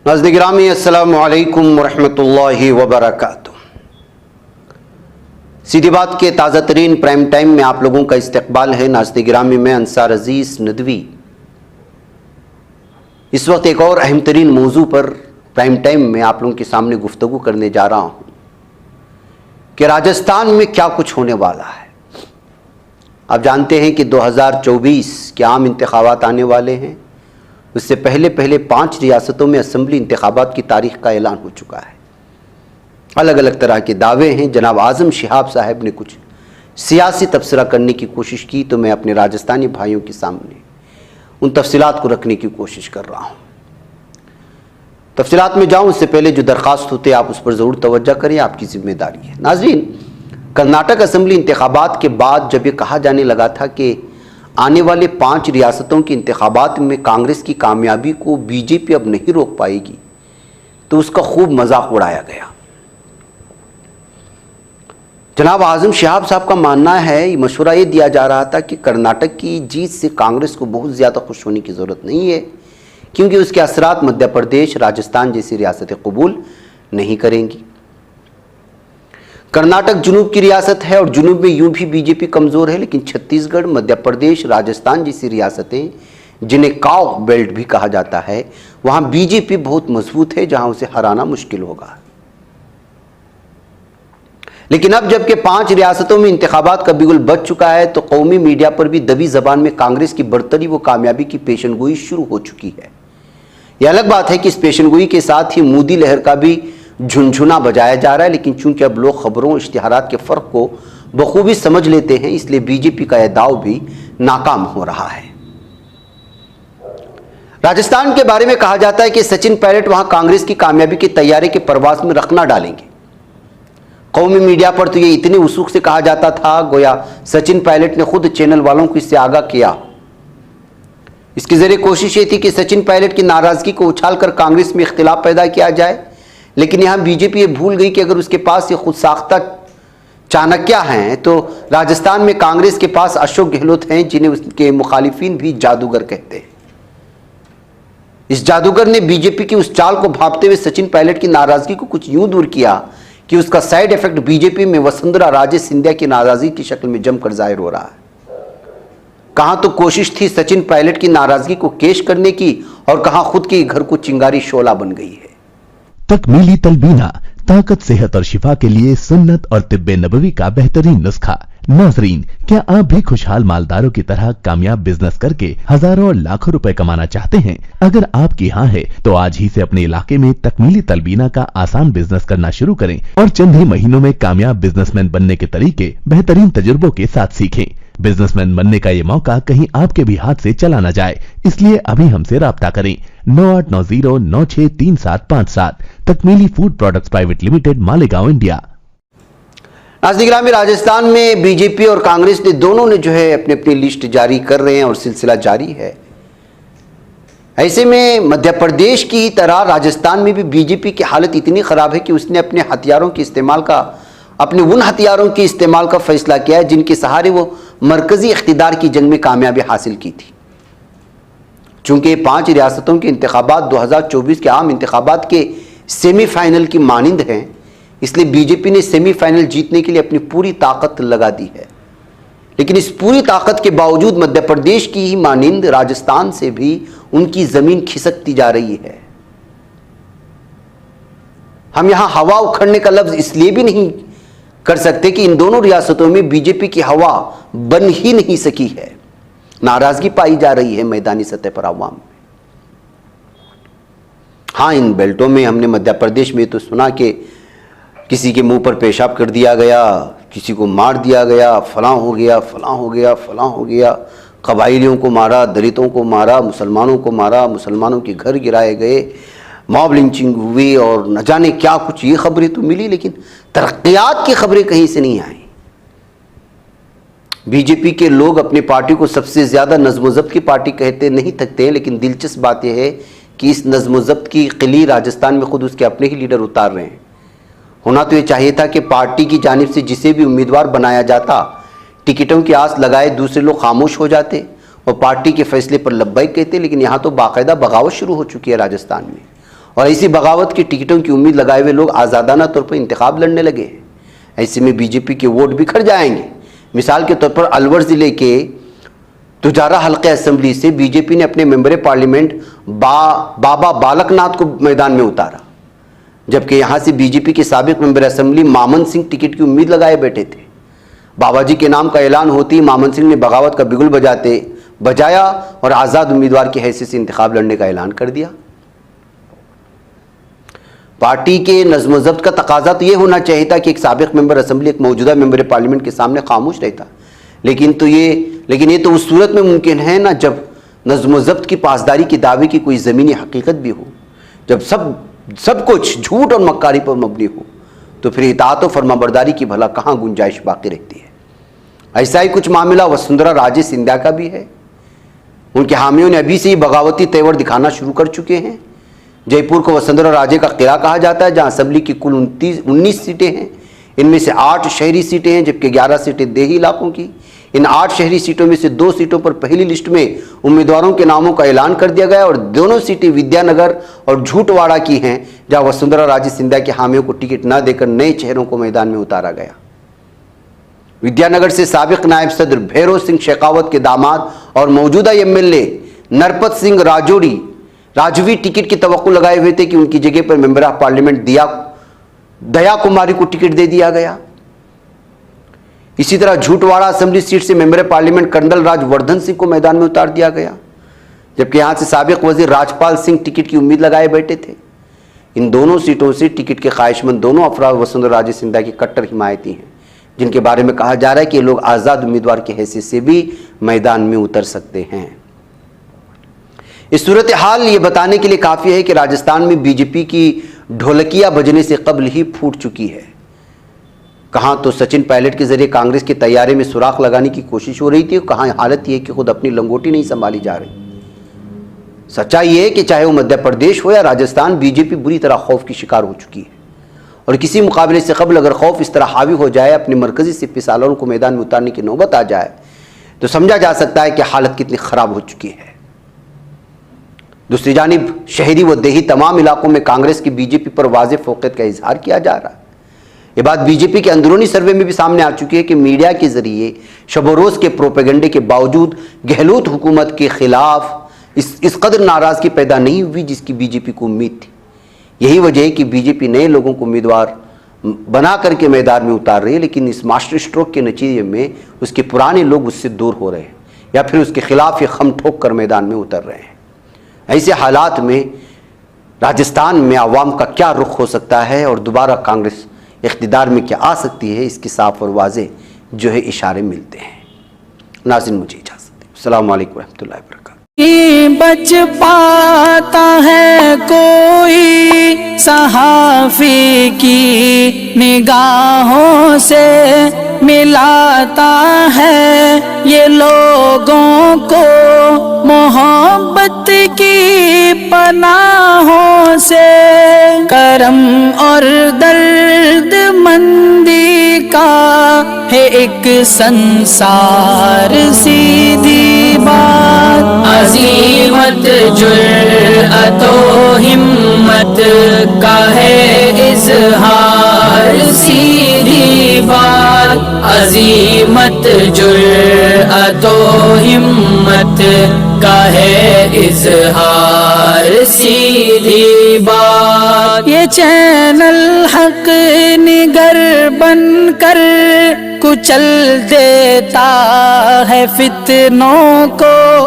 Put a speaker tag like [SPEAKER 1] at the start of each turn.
[SPEAKER 1] नाज़रीन गिरामी अस्सलामु अलैकुम वरहमतुल्लाहि वबरकातुह। सीधी बात के ताज़ा तरीन प्राइम टाइम में आप लोगों का इस्तकबाल है। नाज़रीन गिरामी में अंसार अजीज़ नदवी इस वक्त एक और अहम तरीन मौजू पर प्राइम टाइम में आप लोगों के सामने गुफ्तगू करने जा रहा हूँ कि राजस्थान में क्या कुछ होने वाला है। आप जानते हैं कि 2024 के आम इंतखाबात आने वाले हैं। उससे पहले 5 रियासतों में असम्बली इंतखाबात की तारीख का ऐलान हो चुका है। अलग अलग तरह के दावे हैं। जनाब आज़म शिहाब साहब ने कुछ सियासी तबसरा करने की कोशिश की तो मैं अपने राजस्थानी भाइयों के सामने उन तफसीलात को रखने की कोशिश कर रहा हूँ। तफसीलात में जाऊँ उससे पहले जो दरख्वास्त होते आप उस पर ज़रूर तवज्जो करें, आपकी जिम्मेदारी है। नाज़रीन, कर्नाटक असम्बली इंतखाबात के बाद जब ये कहा जाने लगा था कि आने वाले 5 रियासतों के इंतखाबात में कांग्रेस की कामयाबी को बीजेपी अब नहीं रोक पाएगी, तो उसका खूब मजाक उड़ाया गया। जनाब आज़म शिहाब साहब का मानना है, मशवरा ये दिया जा रहा था कि कर्नाटक की जीत से कांग्रेस को बहुत ज़्यादा खुश होने की ज़रूरत नहीं है, क्योंकि उसके असरात मध्य प्रदेश, राजस्थान जैसी रियासतें कबूल नहीं करेंगी। कर्नाटक जुनूब की रियासत है और जुनूब में यूं भी बीजेपी कमज़ोर है, लेकिन छत्तीसगढ़, मध्य प्रदेश, राजस्थान जैसी रियासतें जिन्हें काव बेल्ट भी कहा जाता है, वहां बीजेपी बहुत मजबूत है, जहां उसे हराना मुश्किल होगा। लेकिन अब जबकि 5 रियासतों में इंतखाबात का बिगुल बज चुका है, तो कौमी मीडिया पर भी दबी जबान में कांग्रेस की बढ़तरी व कामयाबी की पेशनगोई शुरू हो चुकी है। यह अलग बात है कि इस पेशनगोई के साथ ही मोदी लहर का भी झुनझुना बजाया जा रहा है, लेकिन चूंकि अब लोग खबरों इश्तिहारात के फ़र्क को बखूबी समझ लेते हैं, इसलिए बीजेपी का यह दाव भी नाकाम हो रहा है। राजस्थान के बारे में कहा जाता है कि सचिन पायलट वहां कांग्रेस की कामयाबी की तैयारी के प्रवास में रखना डालेंगे। कौमी मीडिया पर तो ये इतने उत्सुक से कहा जाता था गोया सचिन पायलट ने खुद चैनल वालों को इससे आगाह किया। इसके जरिए कोशिश ये थी कि सचिन पायलट की नाराजगी को उछालकर कांग्रेस में इख्तिलाफ पैदा किया जाए, लेकिन यहां बीजेपी ये भूल गई कि अगर उसके पास ये खुद साख्ता चाणक्य हैं, तो राजस्थान में कांग्रेस के पास अशोक गहलोत हैं, जिन्हें उसके मुखालिफिन भी जादूगर कहते हैं। इस जादूगर ने बीजेपी की उस चाल को भांपते हुए सचिन पायलट की नाराजगी को कुछ यूं दूर किया कि उसका साइड इफेक्ट बीजेपी में वसुंधरा राजे सिंधिया की नाराजगी की शक्ल में जमकर जाहिर हो रहा है। कहां तो कोशिश थी सचिन पायलट की नाराजगी को केश करने की, और कहां खुद के घर को चिंगारी शोला बन गई है।
[SPEAKER 2] तकमीली तलबीना, ताकत, सेहत और शिफा के लिए सुन्नत और तिब्बे नबवी का बेहतरीन नुस्खा। नाजरीन, क्या आप भी खुशहाल मालदारों की तरह कामयाब बिजनेस करके हजारों और लाखों रुपए कमाना चाहते हैं? अगर आपकी हाँ है तो आज ही से अपने इलाके में तकमीली तलबीना का आसान बिजनेस करना शुरू करें और चंद ही महीनों में कामयाब बिजनेसमैन बनने के तरीके बेहतरीन तजुर्बों के साथ सीखें। बिजनेसमैन बनने का ये मौका कहीं आपके भी हाथ से चला न जाए, इसलिए अभी हमसे राब्ता करें 9890963757। Takmeeli food products private limited, Malegaon, India.
[SPEAKER 1] नाज़रीन में राजस्थान में बीजेपी और कांग्रेस ने दोनों ने जो है अपनी अपनी लिस्ट जारी कर रहे हैं और सिलसिला जारी है। ऐसे में मध्य प्रदेश की तरह राजस्थान में भी बीजेपी की हालत इतनी खराब है कि उसने अपने हथियारों के इस्तेमाल का अपने उन हथियारों के इस्तेमाल का फैसला किया है जिनके सहारे वो मरकजी इख्तिदार की जंग में कामयाबी हासिल की थी। चूंकि 5 रियासतों के इंतखाबात 2024 के आम इंतखाबात के सेमीफाइनल की मानिंद हैं, इसलिए बीजेपी ने सेमीफाइनल जीतने के लिए अपनी पूरी ताकत लगा दी है। लेकिन इस पूरी ताकत के बावजूद मध्य प्रदेश की ही मानिंद राजस्थान से भी उनकी जमीन खिसकती जा रही है। हम यहां हवा उखड़ने का लफ्ज इसलिए भी नहीं कर सकते कि इन दोनों रियासतों में बीजेपी की हवा बन ही नहीं सकी है। नाराजगी पाई जा रही है मैदानी सतह पर आवाम में। हाँ, इन बेल्टों में हमने मध्य प्रदेश में तो सुना कि किसी के मुंह पर पेशाब कर दिया गया, किसी को मार दिया गया, फलां हो गया, फलां हो गया, फलां हो गया, कबाइलियों को मारा, दलितों को मारा, मुसलमानों को मारा, मुसलमानों के घर गिराए गए, मॉब लिंचिंग हुई और न जाने क्या कुछ। ये खबरें तो मिली, लेकिन तरक्कियात की खबरें कहीं से नहीं आई। बीजेपी के लोग अपनी पार्टी को सबसे ज़्यादा नज़्म ज़ब्त की पार्टी कहते नहीं थकते हैं, लेकिन दिलचस्प बात यह है कि इस नज़्म ज़ब्त की किली राजस्थान में खुद उसके अपने ही लीडर उतार रहे हैं। होना तो ये चाहिए था कि पार्टी की जानिब से जिसे भी उम्मीदवार बनाया जाता, टिकटों की आस लगाए दूसरे लोग खामोश हो जाते और पार्टी के फैसले पर लब्बैक कहते, लेकिन यहाँ तो बाकायदा बगावत शुरू हो चुकी है राजस्थान में। और ऐसी बगावत की टिकटों की उम्मीद लगाए हुए लोग आज़ादाना तौर पर इंतखाब लड़ने लगे हैं। ऐसे में बीजेपी के वोट बिखर जाएंगे। मिसाल के तौर पर अलवर ज़िले के तुजारा हल्के असेंबली से बीजेपी ने अपने मेंबर पार्लियामेंट बाबा बालकनाथ को मैदान में उतारा, जबकि यहाँ से बीजेपी के साबिक मेंबर असेंबली मामन सिंह टिकट की उम्मीद लगाए बैठे थे। बाबा जी के नाम का ऐलान होते ही मामन सिंह ने बगावत का बिगुल बजाया और आज़ाद उम्मीदवार की हैसियत से इंतखाब लड़ने का ऐलान कर दिया। पार्टी के नज़्म ज़ब्त का तकाजा तो ये होना चाहिए था कि एक साबिक मेंबर असेंबली एक मौजूदा मेंबर पार्लियामेंट के सामने खामोश रहता, लेकिन ये तो उस सूरत में मुमकिन है ना जब नज़्म ज़ब्त की पासदारी के दावे की कोई ज़मीनी हकीकत भी हो, जब सब कुछ झूठ और मक्कारी पर मबनी हो, तो फिर इताअत और फरमाबरदारी की भला कहाँ गुंजाइश बाकी रहती है। ऐसा ही कुछ मामला वसुंधरा राजे सिंधिया का भी है। उनके हामियों ने अभी से ही बगावती तेवर दिखाना शुरू कर चुके हैं। जयपुर को वसुंधरा राजे का किला कहा जाता है, जहां असेंबली की कुल 19 सीटें हैं। इनमें से 8 शहरी सीटें हैं, जबकि 11 सीटें देही इलाकों की। इन 8 शहरी सीटों में से 2 सीटों पर पहली लिस्ट में उम्मीदवारों के नामों का ऐलान कर दिया गया और दोनों सीटें विद्यानगर और झूटवाड़ा की हैं, जहां वसुंधरा राजे सिंधिया के हामियों को टिकट न देकर नए चेहरों को मैदान में उतारा गया। विद्यानगर से साबिक नायब सदर भैरव सिंह शेखावत के दामाद और मौजूदा एमएलए नरपत सिंह राजवी टिकट की तवक्को लगाए हुए थे कि उनकी जगह पर member of parliament Diya Kumari को टिकट दे दिया गया। इसी तरह झूटवाड़ा असेंबली सीट से member parliament colonel Rajyavardhan Singh को मैदान में उतार दिया गया, जबकि यहां से साबिक वजीर राजपाल सिंह टिकट की उम्मीद लगाए बैठे थे। इन दोनों सीटों से टिकट के ख्वाहिशमंद दोनों अफराद वसुंधरा राजे सिंधिया की कट्टर हिमायती हैं, जिनके बारे में कहा जा रहा है कि ये लोग आज़ाद उम्मीदवार की हैसियत से भी मैदान में उतर सकते हैं। इस सूरत हाल ये बताने के लिए काफ़ी है कि राजस्थान में बीजेपी की ढोलकियां बजने से कबल ही फूट चुकी है। कहाँ तो सचिन पायलट के जरिए कांग्रेस के तैयारे में सुराख लगाने की कोशिश हो रही थी, कहाँ हालत ये कि खुद अपनी लंगोटी नहीं संभाली जा रही। सच्चाई ये है कि चाहे वो मध्य प्रदेश हो या राजस्थान, बीजेपी बुरी तरह खौफ की शिकार हो चुकी है। और किसी मुकाबले से कबल अगर खौफ इस तरह हावी हो जाए, अपने मरकजी सिपह सालारों को मैदान में उतारने की नौबत आ जाए, तो समझा जा सकता है कि हालत कितनी खराब हो चुकी है। दूसरी जानिब शहरी व देही तमाम इलाकों में कांग्रेस की बीजेपी पर वाज़ेह फौक़ियत का इजहार किया जा रहा है। ये बात बीजेपी के अंदरूनी सर्वे में भी सामने आ चुकी है कि मीडिया के जरिए शब रोज के प्रोपेगेंडे के बावजूद गहलोत हुकूमत के खिलाफ इस कदर नाराजगी पैदा नहीं हुई जिसकी बीजेपी को उम्मीद थी। यही वजह है कि बीजेपी नए लोगों को उम्मीदवार बना करके मैदान में उतार रही है, लेकिन इस मास्टर स्ट्रोक के नतीजे में उसके पुराने लोग उससे दूर हो रहे हैं या फिर उसके खिलाफ ये खम ठोक कर मैदान में उतर रहे हैं। ऐसे हालात में राजस्थान में आवाम का क्या रुख हो सकता है और दोबारा कांग्रेस इख्तिदार में क्या आ सकती है, इसके साफ और वाज़ेह जो है इशारे मिलते हैं। नाज़रीन, मुझे इजाज़त दें। अस्सलामु अलैकुम रहमतुल्लाहि व बरकातहू।
[SPEAKER 3] बच पाता है कोई सहाफ़ी की निगाहों से, मिलाता है ये लोगों को मोहब्बत की पनाहों से। करम और दर्द मंदी का है एक संसार, सीधी बात। अज़ीमत जुर्अतो हिम्मत का है इज़हार, सीधी बात। अज़ीमत जुर्अतो हिम्मत का है इज़हार, सीधी बात। ये चैनल हक निगर बनकर कुचल देता है फितनों को।